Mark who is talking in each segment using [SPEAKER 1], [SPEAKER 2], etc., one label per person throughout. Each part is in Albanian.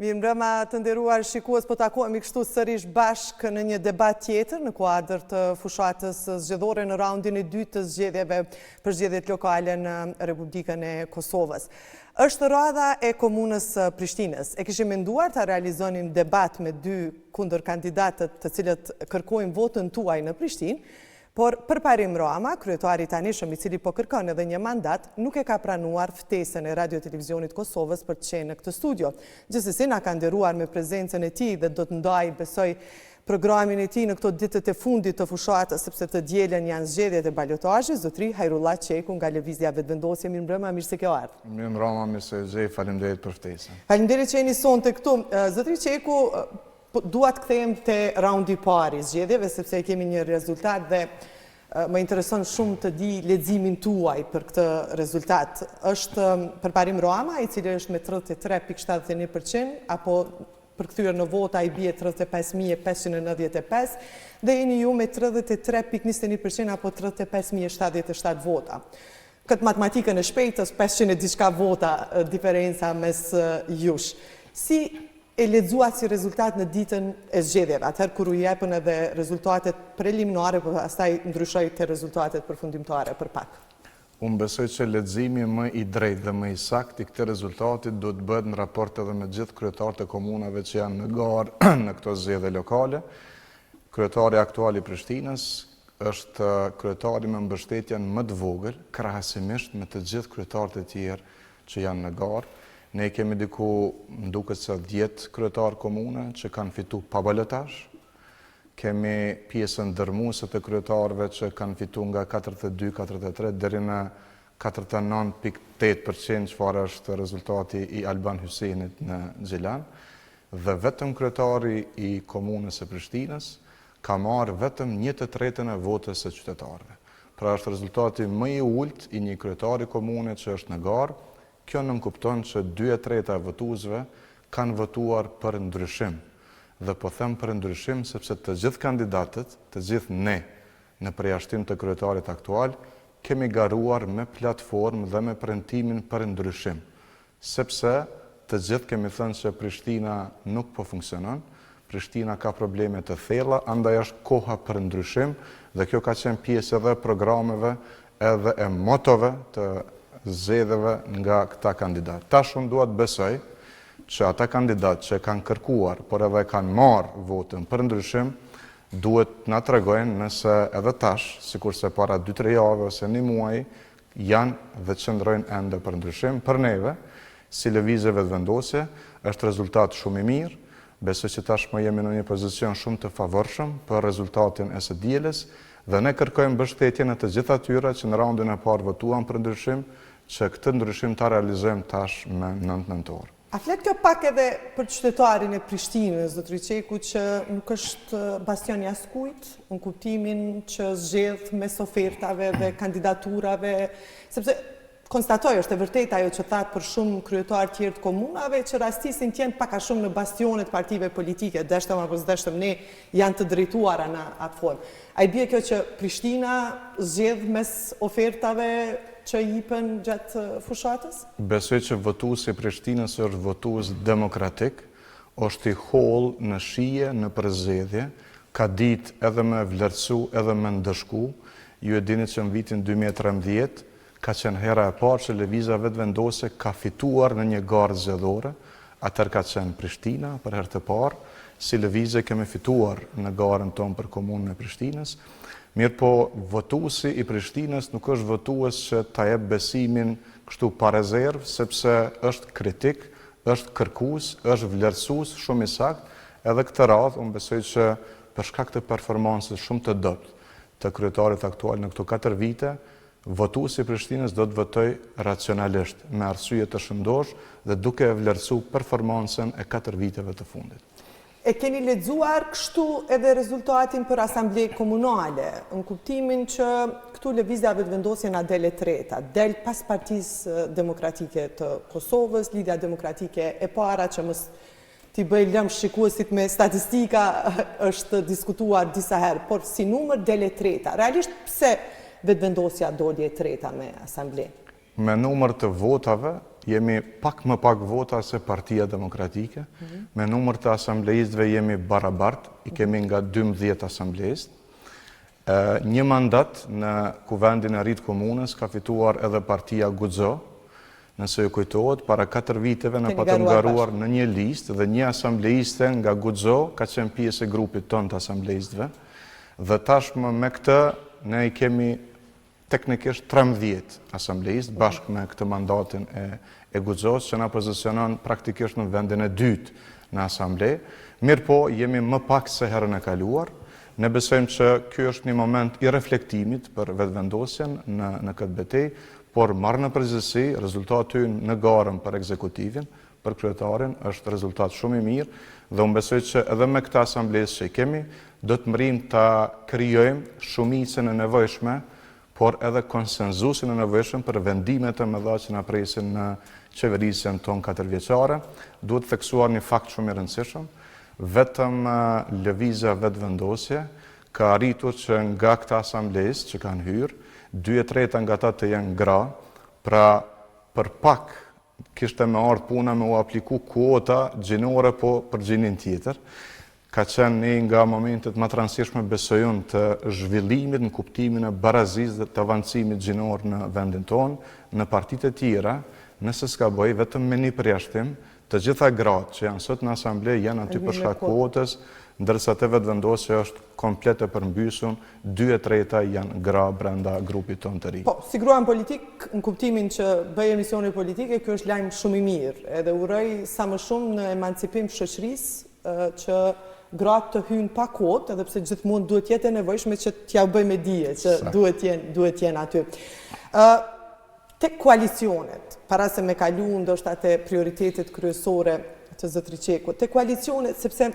[SPEAKER 1] Mirëmbrëma të nderuar shikues, po takohemi kështu sërish bashkë në një debat tjetër në kuadër të fushatës zgjedhore në raundin e dytë të zgjedhjeve për zgjedhjet lokale në Republikën e Kosovës. Është radha e komunës Prishtinës. E kishim menduar ta realizonin debat me dy kundër kandidatët të cilët kërkojnë votën tuaj në Prishtinë, por përparim Rama, kryetari tanishëm i cili po kërkon edhe një mandat, nuk e ka pranuar ftesën e Radio-Televizionit Kosovës për të qenë në këtë studio. Gjithsesi na ka nderuar me prezencën e tij dhe do të ndaj, besoj, programin e tij në këto ditët e fundit të fushatës, sepse të dielën janë zgjedhjet e balotazhit. Zotri Hajrullah Qeku nga Lëvizja Vetëvendosje. Mirëmbrëma, mirë se ke ardhur.
[SPEAKER 2] Mirëmbrëma, mirë se gjej, faleminderit për ftesën.
[SPEAKER 1] Faleminderit që jeni sonte këtu. Zotri Qeku, dua të kthehem te raundi i parë i zgjedhjeve sepse kemi një rezultat dhe më intereson shumë të di leximin tuaj për këtë rezultat. Është përparim Roama, i cili është me 33.71%, apo përkthyer në vota i bie 35.595 dhe jeni ju me 33.21% apo 35.077 vota. Këtë matematikën e shpejtës 500 e diçka vota diferenca mes jush. Si e lexuat si rezultat në ditën e zgjedhjeve, atëherë kur u jepën edhe rezultatet preliminare, por pastaj ndryshoi te rezultatet përfundimtare për pak?
[SPEAKER 2] Unë besoj që leximi më i drejtë dhe më i saktë i këtij rezultati duhet bëhet në raport edhe me gjithë kryetarët e komunave që janë në garë në këto zgjedhje lokale. Kryetari aktual i Prishtinës është kryetari me mbështetjen më të vogël krahasimisht me të gjithë kryetarët e tjerë që janë në garë. Ne kemi diku, më duket se 10 kryetar komune që kanë fitu pa balotazh. Kemi pjesën dërmuese të kryetarëve që kanë fitu nga 42-43 deri në 49.8%, çfarë është rezultati i Alban Hysenit në Gjilan. Dhe vetëm kryetari i komunës së Prishtinës ka marrë vetëm 1/3 e votës së qytetarëve. Pra është rezultati më i ulët i një kryetari komune që është në garë. Kjo nënkupton që 2/3 e votuesve kanë votuar për ndryshim. Dhe po them për ndryshim sepse të gjithë kandidatët, të gjithë ne, në përjashtim të kryetarit aktual, kemi garuar me platformë dhe me premtimin për ndryshim. Sepse të gjithë kemi thënë që Prishtina nuk po funksionon, Prishtina ka probleme të thella, andaj është koha për ndryshim dhe kjo ka qenë pjesë edhe programeve edhe e motove të zgjedhjeve nga këta kandidat. Tash unë dua të besoj që ata kandidat që kanë kërkuar, por edhe kanë marrë votën për ndryshim, duhet na tregojnë nëse edhe tash, sikurse para 2-3 javë ose një muaj, janë dhe qëndrojnë ende për ndryshim. Për neve, si Lëvizje Vetëvendosje, është rezultat shumë i mirë. Besoj që tashmë jemi në një pozicion shumë të favorshëm për rezultatin e së dielës dhe ne kërkojmë mbështetje në të gjithë atyre që në raundin e parë votuan për ndryshim, që këtë ndryshim ta realizojmë tash me 9 nëntor.
[SPEAKER 1] A flet kjo pak edhe për qytetarin e Prishtinës, zotri Qeku, që nuk është bastion i askujt, në kuptimin që zgjedh mes ofertave dhe kandidaturave, sepse konstatoj është e vërtet ajo që thatë për shumë kryetar tjerë të komunave, që rastisin tjenë paka shumë në bastionet partive politike, deshtëm apo s'deshtëm ne, janë të drejtuara në atë formë. A i bie kjo që Prishtina zgjedh mes ofertave që jipën gjatë fushatës?
[SPEAKER 2] Besoj që votuesi i Prishtinës është votues demokratik, është i hollë në shije, në përzgjedhje, ka ditë edhe me vlerësu, edhe me ndëshku. Ju e dini që në vitin 2013 ka qenë hera e parë që Lëvizja Vetëvendosje ka fituar në një garë zgjedhore, atëherë ka qenë Prishtina për herë të parë. Si Lëvizje kemi fituar në garën tonë për komunën e Prishtinës. Mirë po, votuesi i Prishtinës nuk është votues që ta jep besimin kështu pa rezervë, sepse është kritik, është kërkues, është vlerësues shumë i saktë, edhe këtë radhë unë besoj që për shkak të performancës shumë të dobët të kryetarit aktual në këto 4 vite, votuesi i Prishtinës do të votoj racionalisht, me arsye të shëndosh dhe duke e vlerësuar performancën e 4 viteve të fundit.
[SPEAKER 1] E keni lexuar kështu edhe rezultatin për asamble komunale, në kuptimin që këtu Lëvizja Vetëvendosje na del e treta, del pas Partisë Demokratike të Kosovës, Lidhja Demokratike e para që mos t'i bëj lëmë shikuesit me statistika është diskutuar disa herë, por si numër del e treta. Realisht pse Vetëvendosja doli e treta me asamble?
[SPEAKER 2] Me numër të votave jemi pak më pak vota se Partia Demokratike, me numër të asamblejistëve jemi barabart, i kemi nga 12 asamblejist. Një mandat në kuvendin e ri të komunës ka fituar edhe Partia Guxo, nëse ju kujtohet, para 4 viteve në patëm garuar në një listë dhe një asamblejiste nga Guxo ka qenë pjesë e grupit tonë të asamblejistëve dhe tashmë me këtë ne i kemi teknikisht 13 asamblejist bashkë me këtë mandatin e Guxos që na pozicionon praktikisht në vendin e dytë në asamblej. Mirë po, jemi më pak se herën e kaluar. Ne besojmë që ky është një moment i reflektimit për vetëvendosjen në këtë betejë, por marrë në përgjithësi, rezultati në garën për ekzekutivin, për kryetarin, është rezultat shumë i mirë dhe unë besoj që edhe me këtë asamblejës që i kemi, do të mërim të krijojmë shumicën e nevojshme, por edhe konsenzusin e nevojshëm për vendimet e mëdha që na presin në qeverisjen tonë 4-vjeçare. Duhet theksuar një fakt shumë i rëndësishëm, vetëm lëvizja vetëvendosje ka arritur që nga këta asamblejës që kanë hyrë, 2/3 nga ta të janë gra, pra për pak kishte me ardhur puna me u apliku kuota gjinore po për gjinin tjetër. Ka qenë një nga momentet më të rëndësishme besojun të zhvillimit në kuptimin e barazisë dhe të avancimit gjinor në vendin tonë, në partitë e tjera, nëse s'ka bëj vetëm me një përjashtim, të gjitha gratë që janë sot në asamblej janë aty për shkak kuotës, ndërsa të vetëvendosja është komplet e përmbysur, 2/3 janë gra brenda grupit tonë të ri.
[SPEAKER 1] Po, si grua në politik, në kuptimin që bëj emisione politike, kjo është lajm shumë i mirë, edhe uroj sa më shumë në emancipim shoqërisë që gratë të hynë pa quotë, edhe pse gjithmonë duhet jetë e nevojshme që t'ja bëj me dije, që duhet jenë aty. Tek koalicionet, para se me kalu ndoshta te prioritetet kryesore të zotri Qeku, tek koalicionet, sepse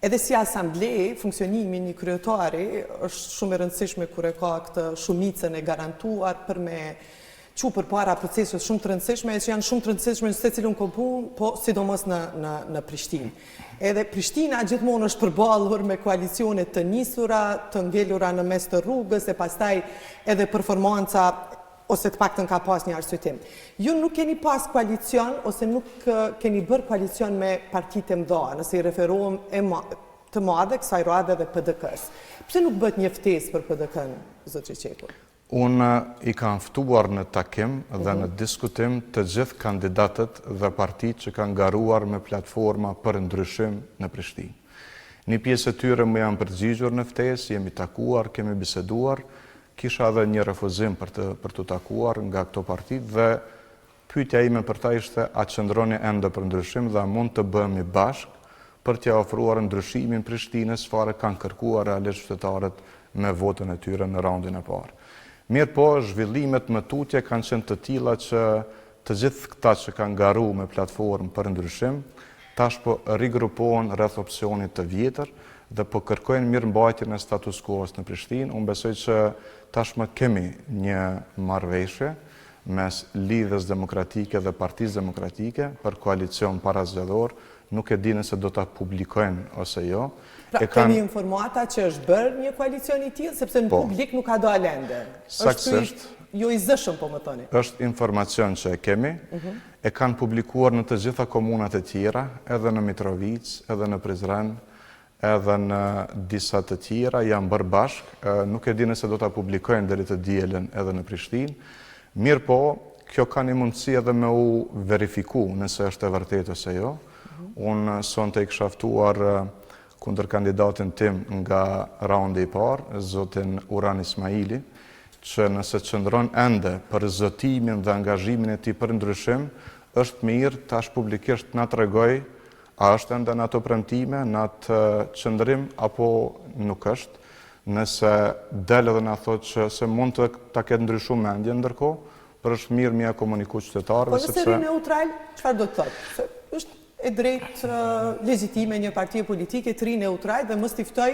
[SPEAKER 1] edhe si asamblej, funksionimi një kryetari është shumë e rëndësishme kur e ka këtë shumicën e garantuar për me që për para proceset shumë të rëndësishme, që janë shumë të rëndësishme në secilin komun, po sidomos në Prishtinë. Edhe Prishtina gjithmonë është përballur me koalicione të nisura, të ngelura në mes të rrugës, e pastaj edhe performanca ose të paktën ka pas një arsyetim. Ju nuk keni pas koalicion ose nuk keni bërë koalicion me partitë e mëdha, nëse i referohem të madhe kësaj radhe dhe PDK-s. Pse nuk bëhet një ftesë për PDK-n, zotri Qeku?
[SPEAKER 2] Unë i kam ftuar në takim dhe në diskutim të gjithë kandidatët dhe partitë që kanë garuar me platforma për ndryshim në Prishtinë. Një pjesë e tyre më janë përgjigjur në ftesë, jemi takuar, kemi biseduar, kisha edhe një refuzim për të takuar nga këto partitë dhe pyetja ime për ta ishte a qëndroni ende për ndryshim dhe a mund të bëhemi bashkë për t'ia ofruar ndryshimin Prishtinës çfarë kanë kërkuar realisht qytetarët me votën e tyre në raundin e parë. Mirë po, zhvillimet më tutje kanë qenë të tilla që të gjithë këta që kanë garu me platformë për ndryshim, tash po rigrupohen rreth opsionit të vjetër dhe po kërkojnë mirëmbajtjen e status quo-s në Prishtinë. Unë besoj që tashmë kemi një marrëveshje mes Lidhjes Demokratike dhe Partisë Demokratike për koalicion parazgjedhor, nuk e di nëse do ta publikojnë ose jo.
[SPEAKER 1] Pra, kemi informata që është bërë një koalicion i tillë, sepse në publik nuk ka dalë ende.
[SPEAKER 2] Saksisht.
[SPEAKER 1] Jo i zëshëm, po më thoni.
[SPEAKER 2] Është informacion që e kemi, e kanë publikuar në të gjitha komunat e tjera, edhe në Mitrovic, edhe në Prizren, edhe në disa të tjera, janë bërë bashkë, nuk e di nëse do ta publikojnë deri të dielën edhe në Prishtinë. Mirë po, kjo ka një mundësi edhe me u verifiku nëse është e vërtetë ose jo. Unë sonte i kisha ftuar kundër kandidatin tim nga raundi i parë, zotin Uran Ismaili, që nëse qëndron ende për zotimin dhe angazhimin e tij për ndryshim, është mirë tash publikisht na tregoj a është ende në ato premtime, në atë qëndrim apo nuk është. Nëse del edhe na thotë që se mund të ta ketë ndryshuar mendjen ndërkohë, por është mirë mia komuniku qytetarëve
[SPEAKER 1] sepse nëse ri neutral, çfarë do të thotë? Është e drejtë legjitime një partie politike të ri neutral dhe mos t'i ftoj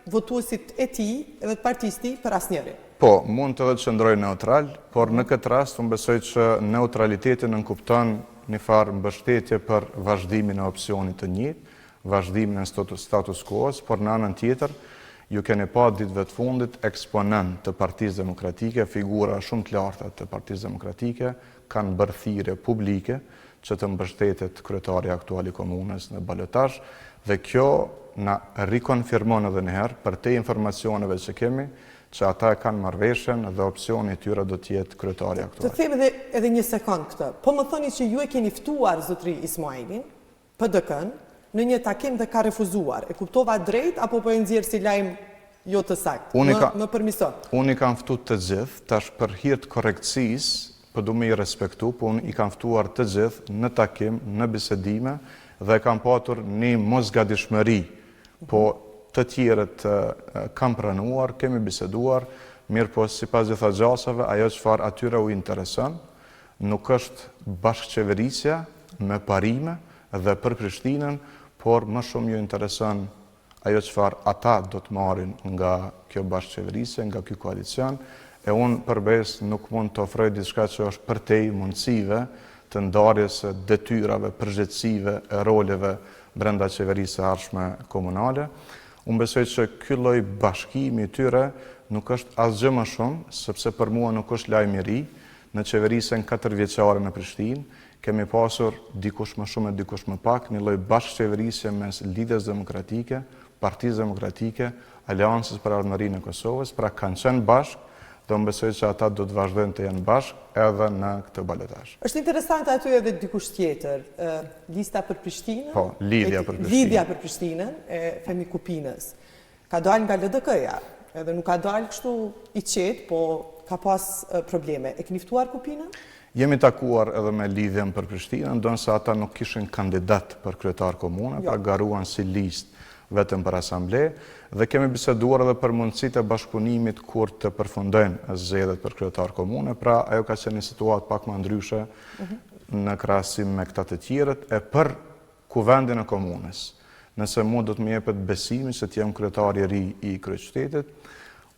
[SPEAKER 1] votuesit e tij edhe të partisë tij për asnjërin.
[SPEAKER 2] Po, mund të edhe të qëndroj neutral, por në këtë rast unë besoj që neutraliteti nënkupton një farë mbështetje për vazhdimin e opsionit të njëjtë, vazhdimin e status quo-s, por në anën tjetër Ju keni pa ditëve të fundit eksponent të Partisë Demokratike, figura shumë të larta të Partisë Demokratike, kanë bërë thirrje publike që të mbështetet kryetari aktual i komunës në balotazh, dhe kjo na rikonfirmon edhe një herë për te informacioneve që kemi, që ata e kanë marrëveshjen dhe opsioni i tyre do të jetë kryetari aktual.
[SPEAKER 1] Të them edhe një sekond këtë. Po më thoni që ju e keni ftuar zotri Ismailin, PD-n, në një takim dhe ka refuzuar. E kuptova drejt apo po e nxjerr si lajm jo të saktë? Më përmiso.
[SPEAKER 2] Unë i kam ftuar të gjithë, tash për hir të korrekcisë, po du me i respektu, po unë i kam ftuar të gjithë në takim, në bisedime, dhe kam patur një mosgadishmëri, po të tjerët kam pranuar, kemi biseduar, mirë po sipas gjitha gjasave, ajo çfarë atyre u intereson, nuk është bashkëqeverisja me parime dhe për Prishtinën, por më shumë ju intereson ajo çfarë ata do të marrin nga kjo bashkëqeverisje, nga ky koalicion, e unë përbes nuk mund të ofroj diçka që është përtej mundësive të ndarjes së detyrave, përgjegjësive e roleve brenda qeverisë së ardhshme komunale. Unë besoj që ky lloj bashkimi i tyre nuk është asgjë më shumë, sepse për mua nuk është lajm i ri. Në qeverisën 4 vjeçare në Prishtinë kemi pasur dikush më shumë e dikush më pak, një lloj bashkëqeverisje mes Lidhjes Demokratike, Partisë Demokratike, Aleancës për Ardhmërinë e Kosovës, pra kanë qenë bashkë, dhe unë besoj që ata do të vazhdojnë të jenë bashkë edhe në këtë balotazh.
[SPEAKER 1] Është interesante aty edhe dikush tjetër, lista për Prishtinën.
[SPEAKER 2] Po, lidhja për Prishtinën.
[SPEAKER 1] Lidhja për Prishtinën e Femi Kupinës. Ka dalë nga LDK-ja, edhe nuk ka dalë kështu i qetë, po ka pas probleme. E keni ftuar Kupinën?
[SPEAKER 2] Jemi takuar edhe me lidhjen për Prishtinën, ndonse ata nuk kishin kandidat për kryetar komune, pra garuan si listë vetëm për asamble, dhe kemi biseduar edhe për mundësitë e bashkëpunimit kur të përfundojnë zgjedhjet për kryetar komune, pra ajo ka qenë një situatë pak më ndryshe në krahasim me këta të tjerët, e për kuvendin e komunës. Nëse mu do të më jepet besimi se të jem kryetari i ri i kryeqytetit,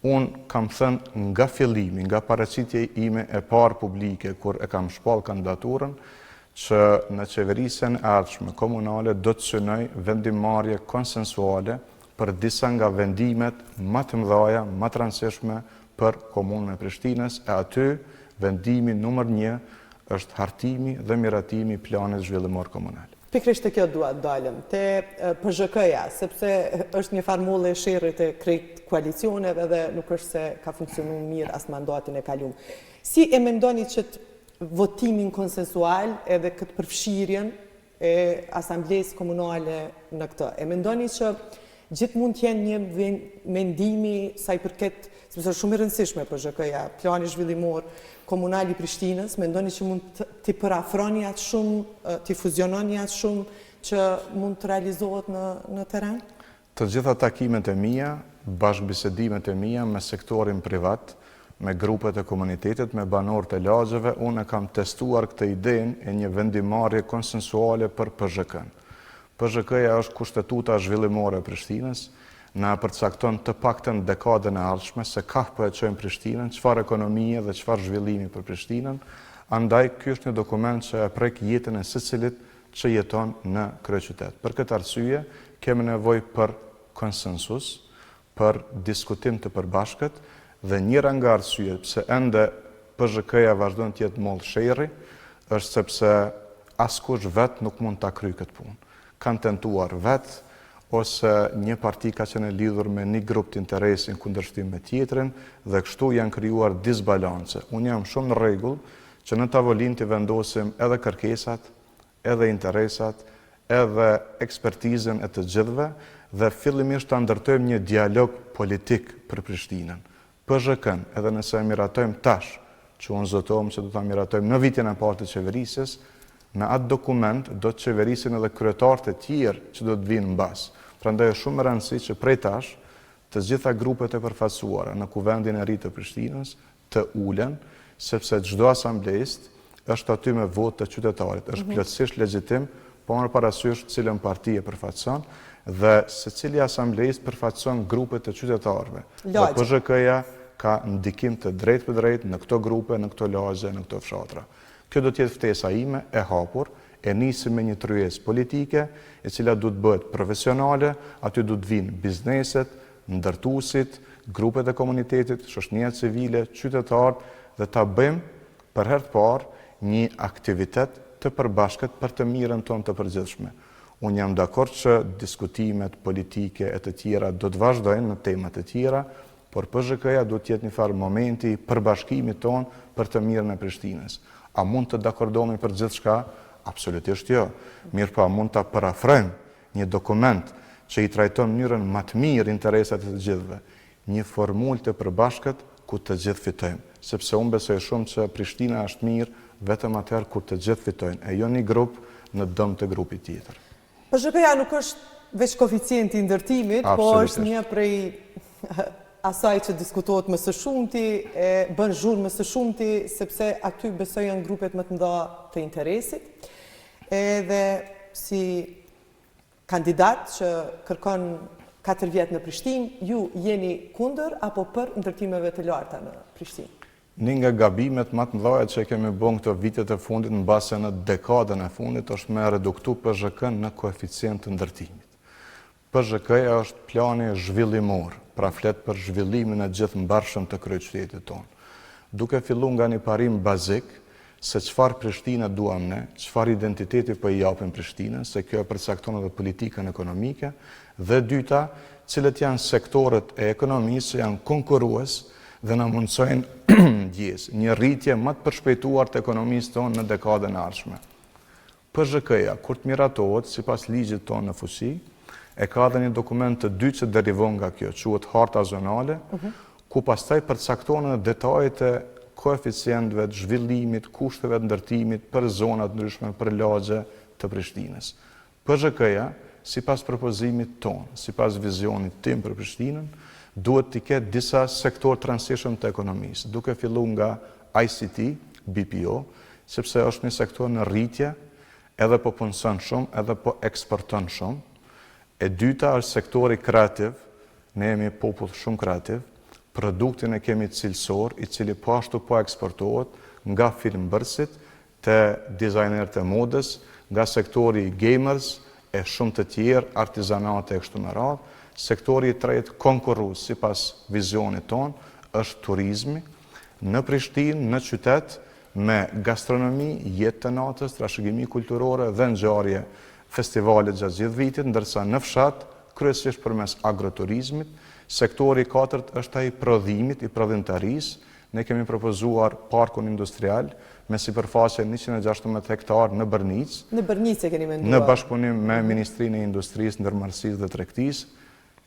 [SPEAKER 2] unë kam thënë nga fillimi, nga paraqitja ime e parë publike, kur e kam shpall kandidaturën, që në qeverisjen e ardhshme komunale do të synoj vendimarrje konsensuale për disa nga vendimet më të mëdha, më të rëndësishme për komunën e Prishtinës, e aty vendimi numër 1 është hartimi dhe miratimi i planit zhvillimor komunal.
[SPEAKER 1] Pikërisht të kjo dua të dalëm, te PZK-ja, sepse është një farmolle e sherrit e krejt koalicioneve dhe nuk është se ka funksionuar mirë as mandatin e kaluar. Si e mendoni që votimin konsensual edhe këtë përfshirjen e asamblesë komunale në këtë? E mendoni që gjithë mund të jenë një mendimi sa i përket, sepse është shumë e rëndësishme PZK-ja, plani zhvillimor komunal i Prishtinës, mendoni që mund t'i përafroni atë shumë, t'i fuziononi atë shumë që mund të realizohet në teren?
[SPEAKER 2] Të gjitha takimet e mia, bashkëbisedimet e mia me sektorin privat, me grupet e komunitetit, me banorët e lagjeve, unë kam testuar këtë idenë e një vendimarrje konsensuale për PZK-n. PZK-ja është kushtetuta zhvillimore e Prishtinës, na përcakton të paktën dekadën e ardhshme se ka po e çojmë Prishtinën, çfarë ekonomie dhe çfarë zhvillimi për Prishtinën. Andaj ky është një dokument që e prek jetën e secilit që jeton në kryeqytet. Për këtë arsye kemi nevojë për konsensus, për diskutim të përbashkët, dhe njëra nga arsyet pse ende PZK-ja vazhdon të jetë mollë sherri, është sepse askush vetë nuk mund ta kryejë këtë punë. Kanë tentuar vetë, ose një parti ka qenë lidhur me një grup të interesin kundërshtim me tjetrin, dhe kështu janë krijuar disbalance. Unë jam shumë në rregull që në tavolinë të vendosim edhe kërkesat, edhe interesat, edhe ekspertizën e të gjithëve, dhe fillimisht ta ndërtojmë një dialog politik për Prishtinën. PZK-n, edhe nëse e miratojmë tash, që unë zotohem që do ta miratojmë në vitin e parë të qeverisjes, në atë dokument do të qeverisin edhe kryetarët e tjerë që do të vinë mbas. Prandaj është shumë e rëndësishme që prej tash të gjitha grupet e përfaqësuara në kuvendin e ri të Prishtinës të ulen, sepse çdo asamblest është aty me votë të qytetarit, është plotësisht legjitim, po marr parasysh cilën parti e përfaqëson dhe secili asamblest përfaqëson grupet e qytetarëve. Dhe PZK-ja ka ndikim të drejtë për drejtë në këto grupe, në këto lagje, në këto fshatra. Kjo do të jetë ftesa ime e hapur, e nisim me një tryezë politike, e cila duhet bëhet profesionale, aty duhet vinë bizneset, ndërtuesit, grupet e komunitetit, shoqënia civile, qytetarët dhe ta bëjmë për herë të parë një aktivitet të përbashkët për të mirën tonë të përgjithshme. Unë jam dakord që diskutimet politike e të tjera do të vazhdojnë në temat e tjera, por PZK-ja do të jetë një farë momenti përbashkimit tonë për të mirën e Prishtinës. A mund të dakordohemi për gjithçka? Absolutisht jo. Mirë pa mund të parafrojmë një dokument që i trajton mënyrën më të mirë interesat e të gjithëve. Një formulë të përbashkët ku të gjithë fitojmë. Sepse unë besoj shumë që Prishtina është mirë vetëm atëherë kur të gjithë fitojnë, e jo një grup në dëm të grupit tjetër.
[SPEAKER 1] PZK-ja nuk është veç koeficienti i ndërtimit, po është një prej asaj që diskutohet më së shumti, e bën zhurmë më së shumti, sepse aty besoj janë grupet më të mëdha të interesit. Edhe si kandidat që kërkon 4 vjet në Prishtinë, ju jeni kundër apo për ndërtimeve të larta në Prishtinë?
[SPEAKER 2] Një nga gabimet më të mëdha që kemi bën këto vitet e fundit mbase në dekadën e fundit është me reduktu PZK në koeficient të ndërtimit. PZK-ja është plani zhvillimor, pra flet për zhvillimin e gjithëmbarshëm të kryeqytetit tonë. Duke filluar nga një parim bazik se çfarë Prishtina duam ne, çfarë identiteti po i japim Prishtinës, se kjo e përcakton edhe politikën ekonomike, dhe dyta, cilët janë sektorët e ekonomisë që janë konkurrues dhe na mundsojnë një rritje më të përshpejtuar të ekonomisë tonë në dekadën e ardhshme. PZK-ja, kur të miratohet sipas ligjit tonë në fuqi, e ka dhe një dokument të dytë që derivon nga kjo, quhet harta zonale, ku pastaj përcaktohen edhe detajet e koeficientëve të zhvillimit, kushteve të ndërtimit për zonat ndryshme, për lagje të Prishtinës. PZK-ja, sipas propozimit tonë, sipas vizionit tim për Prishtinën, duhet të ketë disa sektor transition të ekonomisë, duke filluar nga ICT, BPO, sepse është një sektor në rritje, edhe po punëson shumë, edhe po eksporton shumë. E dyta është sektori kreativ, ne jemi popull shumë kreativ, produktin e kemi cilësor, i cili po ashtu po eksportohet nga filmbërësit, te dizajnerët e modës, nga sektori i gamers, e shumë të tjerë, artizanate e kështu me radhë. Sektori i tretë konkurrues sipas vizionit tonë është turizmi në Prishtinë, në qytet, me gastronomi, jetë të natës, trashëgimi kulturore dhe ngjarje festivalet gjatë gjithë vitit, ndërsa në fshat, kryesisht përmes agroturizmit. Sektori i katërt është ai i prodhimit, i prodhimtarisë. Ne kemi propozuar parkun industrial me sipërfaqe 116 hektar në Bërnicë.
[SPEAKER 1] Në Bërnicë e keni menduar?
[SPEAKER 2] Në bashkëpunim me Ministrinë e Industrisë, Ndërmarrësisë dhe Tregtisë.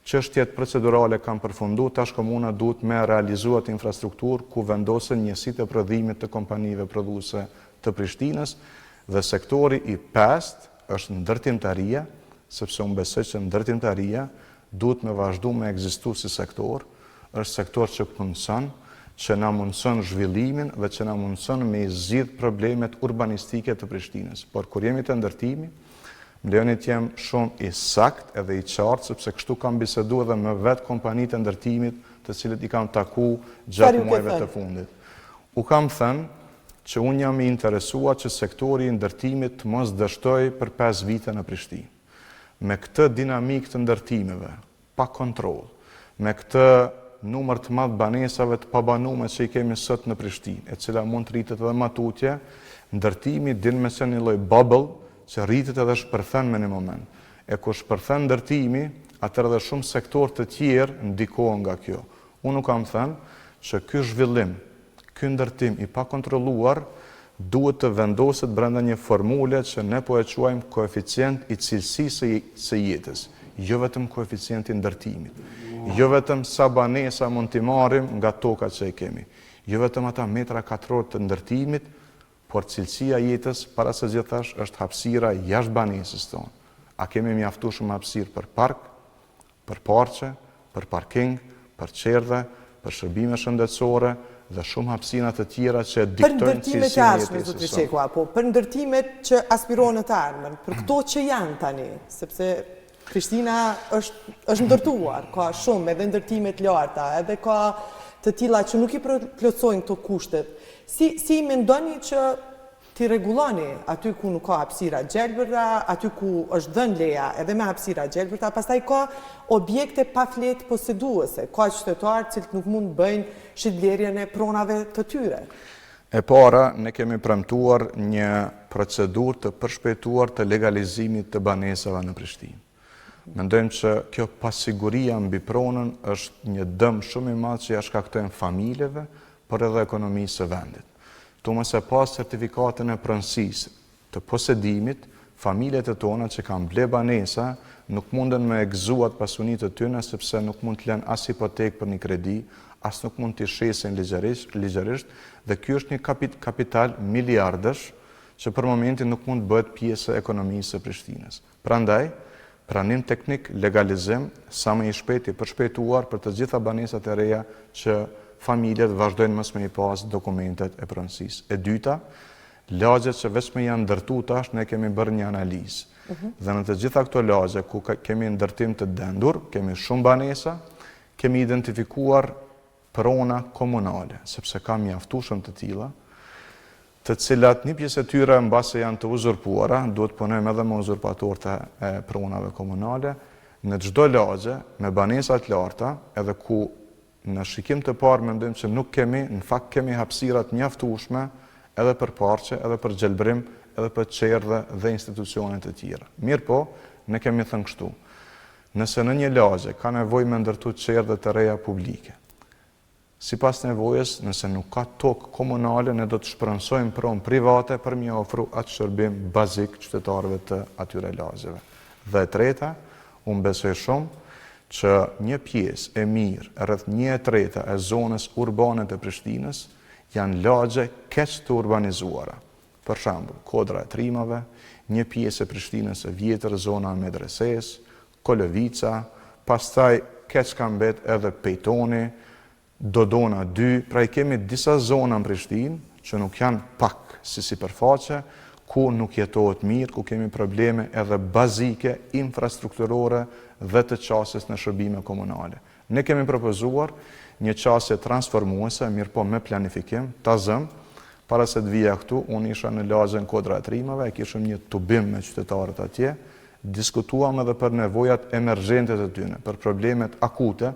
[SPEAKER 2] Çështjet procedurale kanë përfunduar, tash komuna duhet me realizuar infrastrukturë ku vendosen njësitë e prodhimit të kompanive prodhuese të Prishtinës, dhe sektori i pestë është ndërtimtaria, sepse unë besoj që ndërtimtaria duhet me vazhdu me ekzistu si sektor, është sektor që punëson, që na mundson zhvillimin dhe që na mundson me i zgjidh problemet urbanistike të Prishtinës. Por kur jemi të ndërtimi, më lejoni të jem shumë i sakt edhe i qartë, sepse kështu kam bisedu edhe me vetë kompanitë e ndërtimit të cilët i kam taku gjatë muajve të fundit. U kam thënë që unë jam i interesuar që sektori i ndërtimit të mos dështoj për 5 vite në Prishtinë. Me këtë dinamik të ndërtimeve, pa kontrol, me këtë numër të madh banesave të pabanuara që i kemi sot në Prishtinë, e cila mund të rritet edhe më tutje, ndërtimi din me se një lloj bubble që rritet edhe shpërthen me një moment. E kur shpërthen ndërtimi, atëherë edhe shumë sektor të tjerë ndikohen nga kjo. Unë nuk kam thënë që ky zhvillim, ky ndërtim i pa kontrolluar duhet të vendoset brenda një formule që ne po e quajmë koeficient i cilësisë së jetës, jo vetëm koeficienti i ndërtimit, jo vetëm sa banesa mund t'i marrim nga tokat që i kemi, jo vetëm ata metra katror të ndërtimit, por cilësia jetës para së gjithash është hapësira jashtë banesës tonë. A kemi mjaftueshëm hapësirë për park, për parqe, për parking, për qerdhe, për shërbime shëndetësore dhe shumë hapësira të tjera që diktojnë cilësinë e jetës së sotme.
[SPEAKER 1] Po për ndërtimet që aspirohen të ardhmen, për këto që janë tani, sepse Prishtina është ndërtuar, ka shumë edhe ndërtimet larta, edhe ka të tilla që nuk i plotësojnë këto kushtet. Si mendoni që ti rregulloni aty ku nuk ka hapësira gjelbërta, aty ku është dhënë leja edhe me hapësira gjelbërta, pastaj ka objekte pa fletë poseduese, ka qytetarë që nuk mund bëjnë shitblerjen e pronave të tyre.
[SPEAKER 2] E para, ne kemi premtuar një procedurë të përshpejtuar të legalizimit të banesave në Prishtinë. Mendojmë që kjo pasiguria mbi pronën është një dëm shumë i madh që ja shkaktojnë familjeve, por edhe ekonomisë së vendit. Tu mëse pas certifikatën e pronësisë të posedimit, familjet e tona që kanë ble banesa nuk munden me egzuat pasunitë të tyre sepse nuk mund të lënë as hipotekë për një kredi, as nuk mund të shesin ligjërisht, dhe ky është një kapital miliardësh që për momentin nuk mund bëhet pjesë e ekonomisë së Prishtinës. Prandaj, pranim teknik, legalizim, sa më i shpejti përshpejtuar për të gjitha banesat e reja që familjet vazhdojnë mësme i pas dokumentet e pronësisë. E dyta, lagjet që veç me janë ndërtu tash, ne kemi bërë një analizë. Dhe në të gjitha këto lagje ku kemi ndërtim të dendur, kemi shumë banesa, kemi identifikuar prona komunale, sepse ka mjaftueshëm të tilla, të cilat një pjesë e tyre mbase janë të uzurpuara, duhet punojmë edhe me uzurpatorët e pronave komunale, në çdo lagje me banesa të larta, edhe ku në shikim të parë mendojmë që nuk kemi, në fakt kemi hapësirat mjaftueshme edhe për parqe, edhe për gjelbrim, edhe për qerdhe dhe institucionet e tjera. Mirë po, ne kemi thënë kështu. Nëse në një lagje ka nevojë me ndërtu qerdhe të reja publike, sipas nevojës, nëse nuk ka tokë komunale, ne do të shprënsojmë pronë private për m'i ofru atë shërbim bazik qytetarëve të atyre lagjeve. Dhe e treta, unë besoj shumë që një pjesë e mirë, rreth 1/3 e zonës urbane të Prishtinës, janë lagje keq të urbanizuara. Për shembull, Kodra e Trimave, një pjesë e Prishtinës e vjetër, zona e Medreses, Kolovica, pastaj keq ka mbet edhe Pejtoni, Dodona 2, pra i kemi disa zona në Prishtinë që nuk janë pak si sipërfaqe, ku nuk jetohet mirë, ku kemi probleme edhe bazike, infrastrukturore dhe të qasjes në shërbime komunale. Ne kemi propozuar një qasje transformuese, mirë po me planifikim, ta zëm, para se të vija këtu, unë isha në lagjen Kodra e Trimave, e kishëm një tubim me qytetarët atje, diskutuam edhe për nevojat emergjente të tyre, për problemet akute,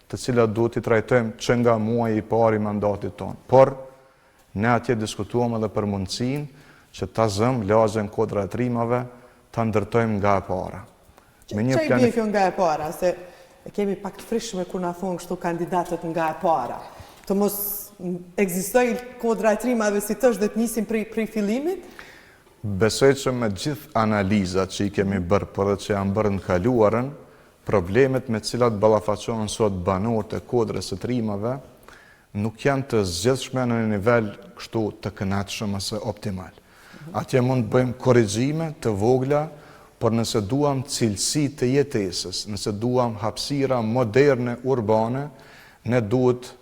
[SPEAKER 2] të cilat duhet i trajtojmë që nga muaji i parë i mandatit tonë. Por, ne atje diskutuam edhe për mundësinë që ta zëm lagjen Kodra e Trimave, ta ndërtojmë nga e para.
[SPEAKER 1] Që i bje kjo nga e para, se kemi pak të frishme kur na thonë kështu kandidatët nga e para. Të mos ekzistoj Kodra e Trimave si tësh dhe të nisim prej fillimit?
[SPEAKER 2] Besoj që me gjithë analizat që i kemi bërë, por dhe që janë bërë në kaluarën, problemet me cilat ballafaqohen sot banorët e Kodrës së Trimave nuk janë të zgjedhshme në një nivel kështu të kënaqshëm ose optimal. Atje mund të bëjmë korrigjime të vogla, por nëse duam cilësi të jetesës, nëse duam hapësira moderne urbane, ne duhet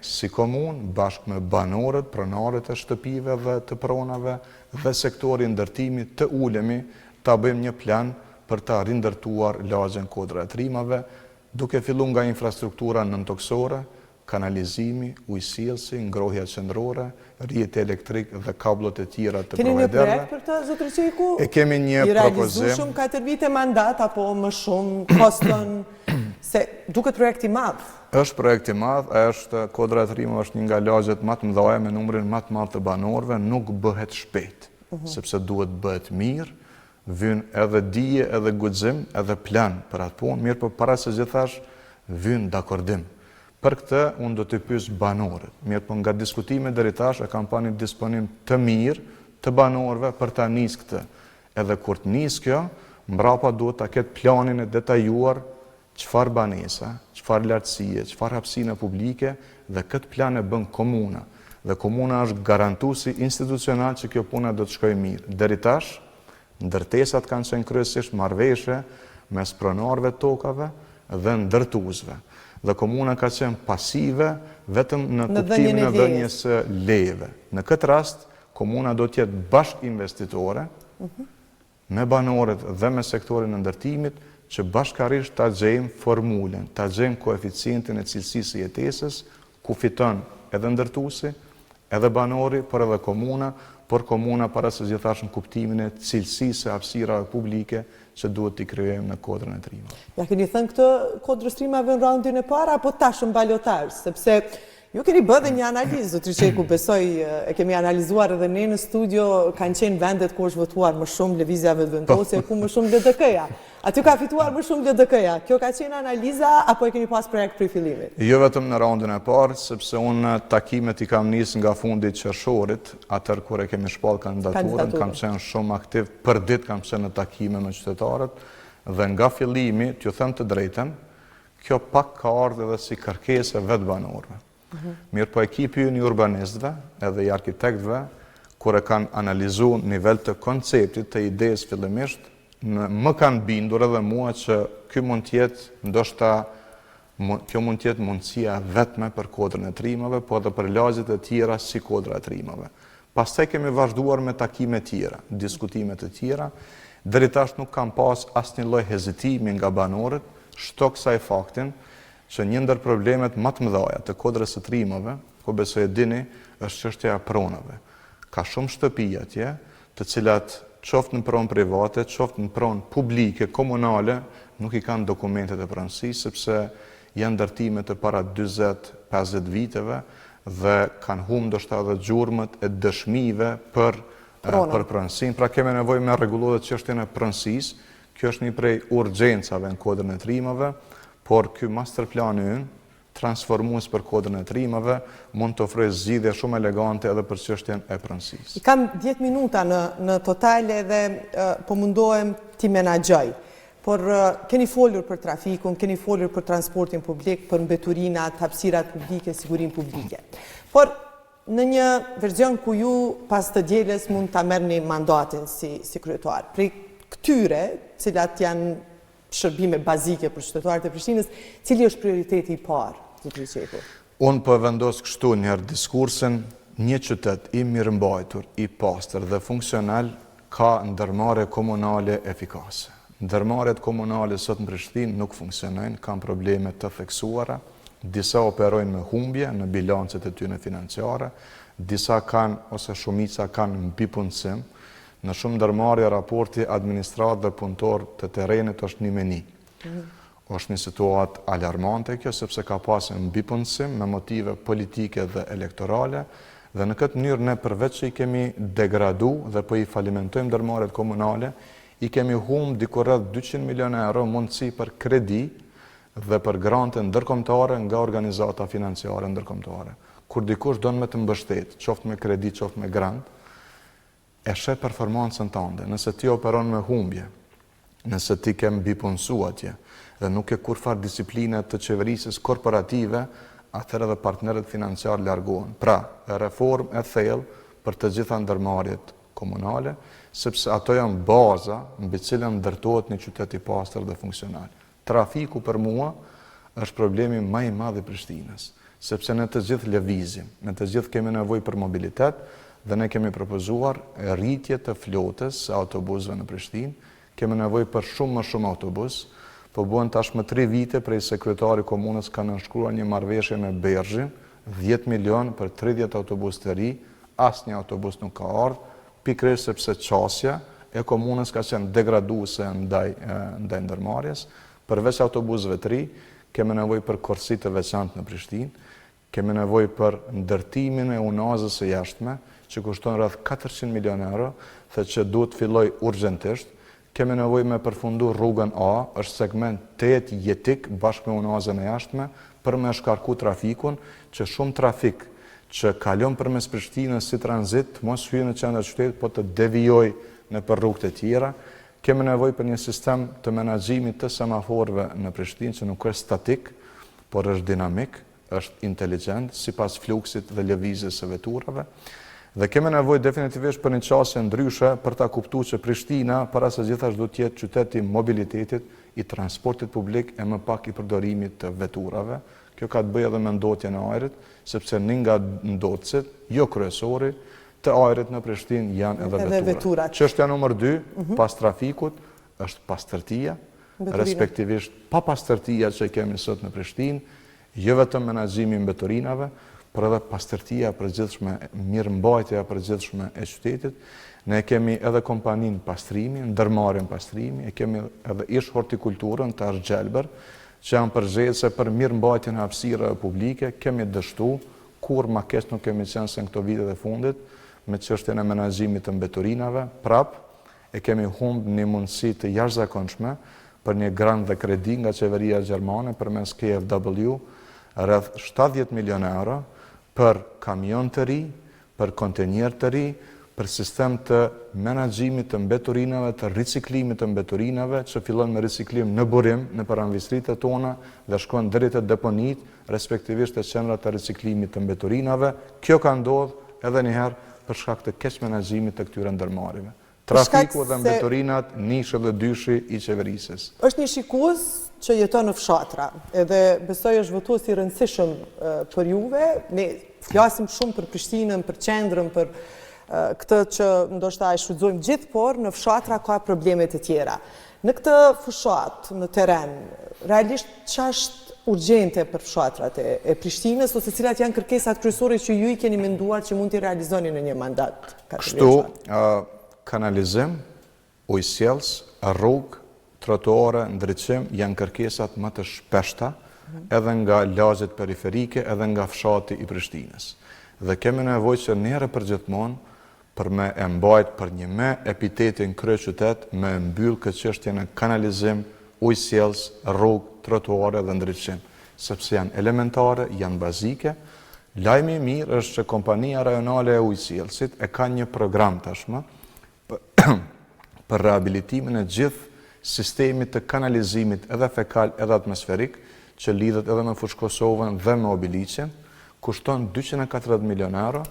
[SPEAKER 2] si komunë, bashkë me banorët, pronarët e shtëpive dhe të pronave dhe sektori ndërtimit të ulemi, ta bëjmë një plan për ta rindërtuar lagjen Kodra e Trimave, duke fillu nga infrastruktura nëntoksore, kanalizimi, ujësillësi, ngrohja qendrore, rrjeti elektrik dhe kablot e tjera të
[SPEAKER 1] providerëve. Keni një projekt për të, zotër Qeku?
[SPEAKER 2] E kemi një propozim.
[SPEAKER 1] I realizu shumë 4 vite mandat, apo më shumë koston, se duket projekt i madh?
[SPEAKER 2] Është projekt i madh, Kodra e Trimave është një nga lagjet më të mëdha me numrin më të madh të banorëve, nuk bëhet shpejt, sepse duhet bëhet mirë, vyn edhe dije, edhe guxim, edhe plan për atë punë, mirë për para se gjithash vyn dakordim. Për këtë, unë do të pyes banorët, mirë për nga diskutime deri tash e kam pa një disponim të mirë të banorëve për ta nisë këtë. Edhe kur të nisë kjo, mbrapa duhet ta ketë planin e detajuar çfarë banesa, çfarë lartësie, çfarë hapësine publike, dhe këtë plan e bën komuna. Dhe komuna është garantuesi institucional që kjo puna do të shkojë mirë. Deri tash, ndërtesat kanë qenë kryesisht marrëveshje mes pronarëve të tokave dhe ndërtuesve. Dhe komuna ka qenë pasive vetëm në kuptimin e dhënies së lejeve. Në këtë rast, komuna do të jetë bashkë investitore me banorët dhe me sektorin e ndërtimit që bashkarisht ta gjejmë formulën, ta gjejmë koeficientin e cilësisë së jetesës, ku fiton edhe ndërtuesi, edhe banori, por edhe komuna, por komuna para se gjithashtë në kuptimin e cilësisë e hapësirave publike që duhet t'i kryejmë në kodrën e trimave.
[SPEAKER 1] Ja keni thënë këtë kodrës trimave në raundin e para, apo tash në balotar, sepse ju keni bërë dhe një analizë, zotri Qeku, besoj e kemi analizuar edhe ne në studio, kanë qenë vendet ku është votuar më shumë lëvizjave të vendosje, ku më shumë LDK-ja. Aty ka fituar më shumë LDK-ja. Kjo ka qenë analiza, apo e keni pas projekt prej fillimit?
[SPEAKER 2] Jo vetëm në raundin e parë, sepse unë takimet i kam nisë nga fundi qershorit, atër kur e kemi shpall kandidaturën, kam qenë shumë aktiv, për ditë kam qenë në takime me qytetarët, dhe nga fillimi, t'ju them të drejten, kjo pak ka ardhur edhe si kërkesë vetë banorëve. Mirë po ekipi një urbanistëve edhe i arkitektëve, kur e kanë analizuar nivel të konceptit të idesë fillimisht, më kanë bindur edhe mua që kjo mund tjetë mundësia vetme për kodrën e trimave, po edhe për lagjet e tjera si kodra e trimave. Pastaj kemi vazhduar me takime tjera, diskutime të tjera, deri tash nuk kam pas asnjë lloj hezitimi nga banorët, shtok sa i faktin që një ndër problemet më të mëdha të kodrës së trimave, ku besoj e dini, është çështja e pronave. Ka shumë shtëpi atje, të cilat qoftë në pronë private, qoftë në pronë publike, komunale, nuk i kanë dokumentet e pronësisë, sepse janë ndërtime të para 40-50 viteve dhe kanë humbur ndoshta edhe gjurmët e dëshmive për pronësinë. Pra kemi nevojë me rregulluar çështjen e pronësisë. Kjo është një prej urgjencave në kodrën e trimave, por ky masterplani ynë, transformues për kodrën e trimave, mund të ofrojë zgjidhje shumë elegante edhe për çështjen e pronësisë.
[SPEAKER 1] I kam 10 minuta në total dhe po mundohem t'i menaxhoj. Por keni folur për trafikun, keni folur për transportin publik, për mbeturinat, hapësirat publike, sigurinë publike. Por në një verzion ku ju pas të dielës mund ta merrni mandatin si kryetar, prej këtyre, cilat janë shërbime bazike për qytetarët e Prishtinës, cili është prioriteti i parë, zotri Qeku?
[SPEAKER 2] Unë po vendos kështu njëherë diskursin, një qytet i mirëmbajtur, i pastër dhe funksional ka ndërmarrje komunale efikase. Ndërmarrjet komunale sot në Prishtinë nuk funksionojnë, kanë probleme të theksuara, disa operojnë me humbje në bilancet e tyre financiare, disa kanë ose shumica kanë mbipunësim. Në shumë ndërmarrje raporti administratë dhe punëtor të terrenit është 1-1. Është një situatë alarmante kjo, sepse ka pasur mbipunësim me motive politike dhe elektorale, dhe në këtë mënyrë ne përveç që i kemi degradu dhe po i falimentojmë ndërmarrjet komunale, i kemi humbur diku rreth 200 milionë euro mundësi për kredi dhe për grante ndërkombëtare nga organizata financiare ndërkombëtare. Kur dikush don me të mbështet, qoftë me kredi, qoftë me grant, e sheh performancën tënde. Nëse ti operon me humbje, nëse ti ke mbipunësu atje dhe nuk ke kurfar disipline të qeverisjes korporative, atëherë edhe partnerët financiar largohen. Pra, reformë e thellë për të gjitha ndërmarrjet komunale, sepse ato janë baza mbi cilën ndërtohet një qytet i pastër dhe funksional. Trafiku për mua është problemi më i madh i Prishtinës, sepse në të gjithë lëvizim, në të gjithë kemi nevojë për mobilitet, dhe ne kemi propozuar rritje të flotës së autobusëve në Prishtinë, kemi nevojë për shumë më shumë autobus, po bën tashmë 3 vite prej se kryetari i komunës ka nënshkruar një marrëveshje me Berzhin, 10 milion për 30 autobus të ri, asnjë autobus nuk ka ardhur, pikërisht sepse qasja e komunës ka qenë degraduese ndaj ndërmarrjes. Përveç autobusëve të ri, kemi nevojë për korsi të veçantë në Prishtinë, kemi nevojë për ndërtimin e unazës së jashtme, që kushton rreth 400 milion euro, dhe që duhet filloj urgjentisht. Kemi nevojë me përfundu rrugën A, është segment 8 jetik bashkë me unazën e jashtme, për me shkarku trafikun, që shumë trafik që kalon përmes Prishtinës si tranzit, mos hyjë në qendër qytetit, po të devijoj në për rrugët e tjera. Kemi nevojë për një sistem të menaxhimit të semaforëve në Prishtinë, që nuk është statik, por është dinamik, është inteligjent, sipas fluksit dhe lëvizjes së veturave. Dhe kemi nevojë definitivisht për një qasje ndryshe për ta kuptuar që Prishtina para së gjithashtu duhet të jetë qyteti i mobilitetit, i transportit publik e më pak i përdorimit të veturave. Kjo ka të bëjë edhe me ndotjen e ajrit, sepse një nga ndotësit, jo kryesori, të ajrit në Prishtinë janë edhe veturat. Çështja numër 2, pas trafikut, është pastërtia, respektivisht pa pastërtia që kemi sot në Prishtinë, jo vetëm menaxhimi i mbeturinave, por edhe pastërtia e përgjithshme, mirëmbajtja e përgjithshme e qytetit. Ne kemi edhe kompaninë pastrimi, ndërmarrjen pastrimi, e kemi edhe ish hortikulturën të Argjelber, që janë përgjegjëse për mirëmbajtjen e hapësirave publike. Kemi dështu, kur ma keq nuk kemi qenë se në këto vitet e fundit, me çështjen e menaxhimit të mbeturinave, e kemi humbë një mundësi të jashtëzakonshme për një grant dhe kredi nga qeveria gjermane përmes KfW, rreth 70 milion euro për kamion të ri, për kontenjer të ri, për sistem të menaxhimit të mbeturinave, të riciklimit të mbeturinave, që fillon me riciklim në burim, në paranvistritë tona, dhe shkon deri te deponit, respektivisht te qendrat e riciklimit të mbeturinave. Kjo ka ndodhur edhe një herë për shkak të keq menaxhimit të këtyre ndërmarrjeve. Trafiku dhe mbeturinat, nishi dhe dyshi i qeverisës.
[SPEAKER 1] Është një shikues që jeton në fshatra, edhe besoj është votues i rëndësishëm për juve. Ne flasim shumë për Prishtinën, për qendrën, për këtë që ndoshta e shfrytëzojmë gjithë, por në fshatra ka probleme të tjera. Në këtë fushat, në teren, realisht ç'është urgjente për fshatrat e Prishtinës, ose cilat janë kërkesat kryesore që ju i keni menduar që mund t'i realizoni në një mandat?
[SPEAKER 2] Kështu, kanalizim, ujësjellës, rrugë, trotuare, ndriçim janë kërkesat më të shpeshta edhe nga lagjet periferike, edhe nga fshati i Prishtinës. Dhe kemi nevojë që njëherë përgjithmonë për me e mbajt për një me epitetin kryeqytet, me mbyll këtë çështje në kanalizim, ujësjellës, rrugë, trotuare dhe ndriçim, sepse janë elementare, janë bazike. Lajmi i mirë është që kompania rajonale e ujësjellësit e ka një program tashmë për rehabilitimin e gjithë sistemit të kanalizimit edhe fekal edhe atmosferik, që lidhet edhe me Fushë Kosovën dhe me Obilicin, kushton 240 milion euro,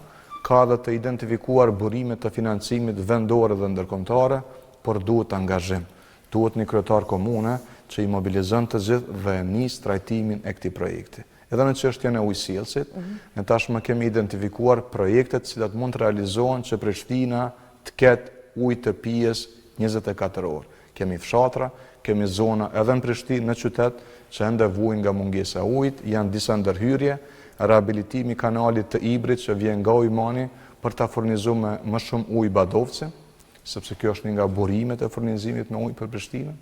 [SPEAKER 2] ka dhe të identifikuar burime të financimit vendore dhe ndërkombëtare, por duhet angazhim. Duhet një kryetar komune që i mobilizon të gjithë dhe nis trajtimin e këtij projekti. Edhe në çështjen e ujësjellësit, ne tashmë kemi identifikuar projektet të cilat mund të realizohen që Prishtina të ketë ujë të pijes 24 orë. Kemi fshatra, kemi zona edhe në Prishtinë, në qytet, që ende vujnë nga mungesa e ujit, janë disa ndërhyrje, rehabilitimi i kanalit të Ibrit që vjen nga Ujmani për ta furnizuar me më shumë ujë Badovcin, sepse kjo është një nga burimet e furnizimit me ujë për Prishtinën.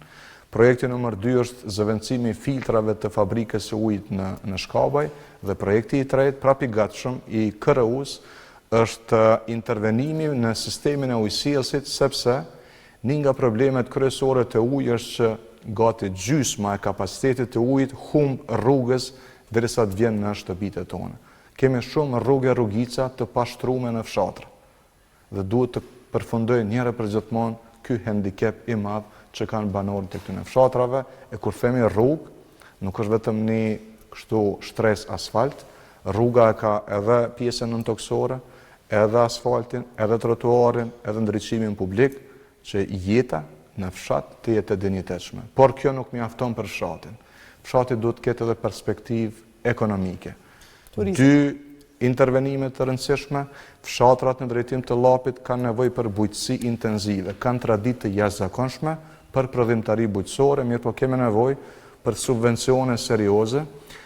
[SPEAKER 2] Projekti nr. 2 është zëvendësimi i filtrave të fabrikës së ujit në Shkabaj, dhe projekti i tretë, prapë i gatshëm, i KRU-s, është intervenimi në sistemin e ujësjellësit, sepse një nga problemet kryesore të ujit është që gati gjysma e kapacitetit të ujit humb rrugës derisa të vjen në shtëpitë tona. Kemi shumë rrugica të pashtruara në fshatra. Dhe duhet të përfundoj njëherë për gjithmonë ky handicap i madh që kanë banorët e këtyre fshatrave, e kur themi rrugë, nuk është vetëm një kështu shtres asfalt, rruga e ka edhe pjesën nëntoksore, edhe asfaltin, edhe trotuarin, edhe ndriçimin publik, që jeta në fshat të jetë e dinjitetshme. Por kjo nuk mjafton për fshatin. Fshati duhet të ketë edhe perspektivë ekonomike. Dy intervenime të rëndësishme, fshatrat në drejtim të llapit kanë nevojë për bujqësi intenzive, kanë traditë të jashtëzakonshme për prodhimtari bujqësore, mirë po kemi nevojë për subvencione serioze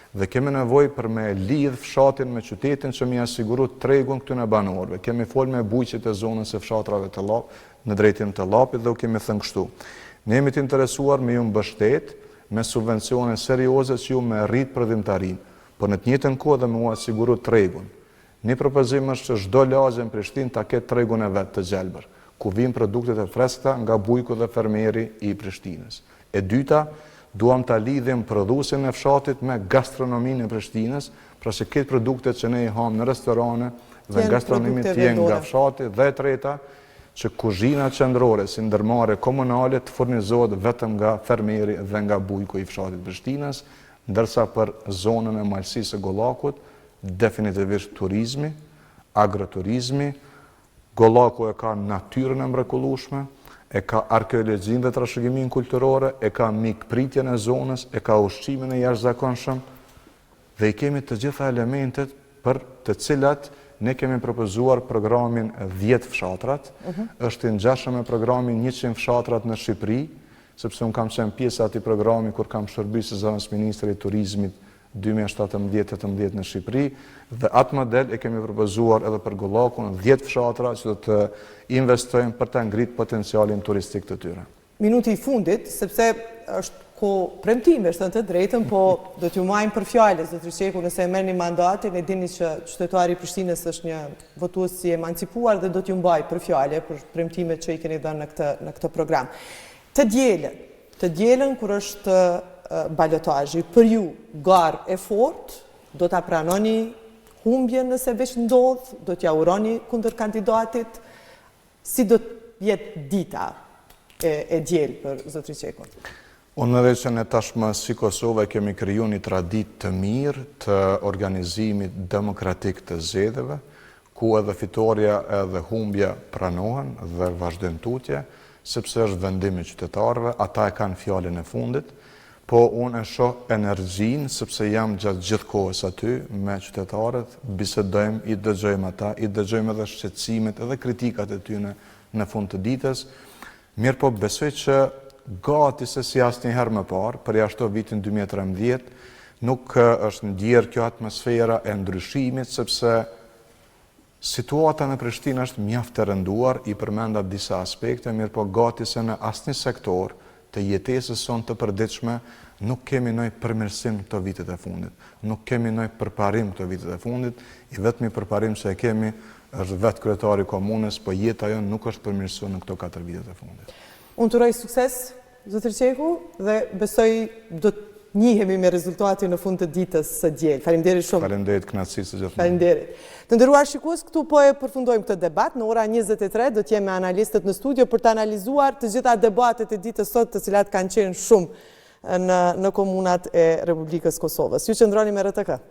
[SPEAKER 2] dhe kemi nevojë për me lidh fshatin me qytetin që mi asiguru tregun këtyre banorëve. Kemi folur me bujqit e zonës së fshatrave të llapit në drejtim të llapit dhe u kemi thënë kështu. Ne jemi të interesuar me ju mbështet me subvencione serioze që ju me rrit prodhimtarinë, por në të njëjtën kohë dhe me u asiguru tregun. Një propozim është që çdo lagje në Prishtinë ta ketë tregun e vet të gjelbër, ku vijnë produktet e freskëta nga bujku dhe fermeri i Prishtinës. E dyta, duam ta lidhim prodhuesin e fshatit me gastronominë e Prishtinës, pra që këtë produktet që ne i ham në restorane dhe gastronomi të jenë nga fshati. Dhe e treta, që kuzhina qendrore si ndërmarrje komunale të furnizohet vetëm nga fermeri dhe nga bujku i fshatit Prishtinës, ndërsa për zonën e malësisë së Gollakut, definitivisht turizmi, agroturizmi. Gollaku e ka natyrën e mrekullueshme, e ka arkeologjinë dhe trashëgiminë kulturore, e ka mikpritjen e zonës, e ka ushqimin e jashtëzakonshëm, dhe i kemi të gjitha elementet për të cilat ne kemi propozuar programin 10 fshatrat, është i ngjashëm me programin 100 fshatrat në Shqipëri, sepse unë kam qenë pjesë atij programi kur kam shërbyer si zëvendës ministri i turizmit 2017-18 në Shqipëri, dhe atë model e kemi propozuar edhe për Gullakun, 10 fshatra që do të investojmë për të ngritë potencialin turistik të tyre.
[SPEAKER 1] Minuti i fundit, sepse është ko premtime, është të drejtën, po do t'ju majmë për fjale, zotri Qeku, nëse e merr një mandatin, e dini që qytetari i Prishtinës është një votues i emancipuar dhe do t'ju mbaj për fjale, për premtimet që i keni dhënë në këtë program. Të dielën kur është balotazhi, për ju garë e fort, do t'a pranoni humbje nëse veç ndodh, do t'ja uroni kundër kandidatit, si do jetë dita e dielë për zotri Qekun?
[SPEAKER 2] Unë edhe që ne tashmë si Kosovë kemi kriju një tradit të mirë të organizimit demokratik të zgjedhjeve, ku edhe fitoria edhe humbja pranohen dhe vazhdojnë tutje, sepse është vendimi i qytetarëve, ata e kanë fjalën e fundit, po unë e shoh energjinë, sepse jam gjatë gjithë kohës aty me qytetarët, bisedojmë, i dëgjojmë ata, i dëgjojmë edhe shqetësimet edhe kritikat e tyre në fund të ditës. Mirë po besoj që gati se si asnjëherë më parë, përjashto vitin 2013, nuk është ndjerë kjo atmosfera e ndryshimit, sepse situata në Prishtinë është mjaft e rënduar, i përmenda disa aspekte, mirë po gati se në asnjë sektor të jetesës sonë të përditshme nuk kemi ndonjë përmirësim këto vitet e fundit. Nuk kemi ndonjë përparim këto vitet e fundit, i vetmi përparim që e kemi është vetë kryetari i komunës, po jeta jonë nuk është përmirësuar në këto 4 vitet e fundit.
[SPEAKER 1] Unë të uroj sukses, zotër Qeku, dhe besoj do të njihemi me rezultatin në fund të ditës së diel. Faleminderit shumë.
[SPEAKER 2] Faleminderit, kënaqësi së gjithmonë.
[SPEAKER 1] Faleminderit. Të nderuar shikues, këtu po e përfundojmë këtë debat. Në ora 23 do të jemi me analistët në studio për të analizuar të gjitha debatet e ditës sot, të cilat kanë qenë shumë në komunat e Republikës Kosovës. Ju qëndroni me RTK.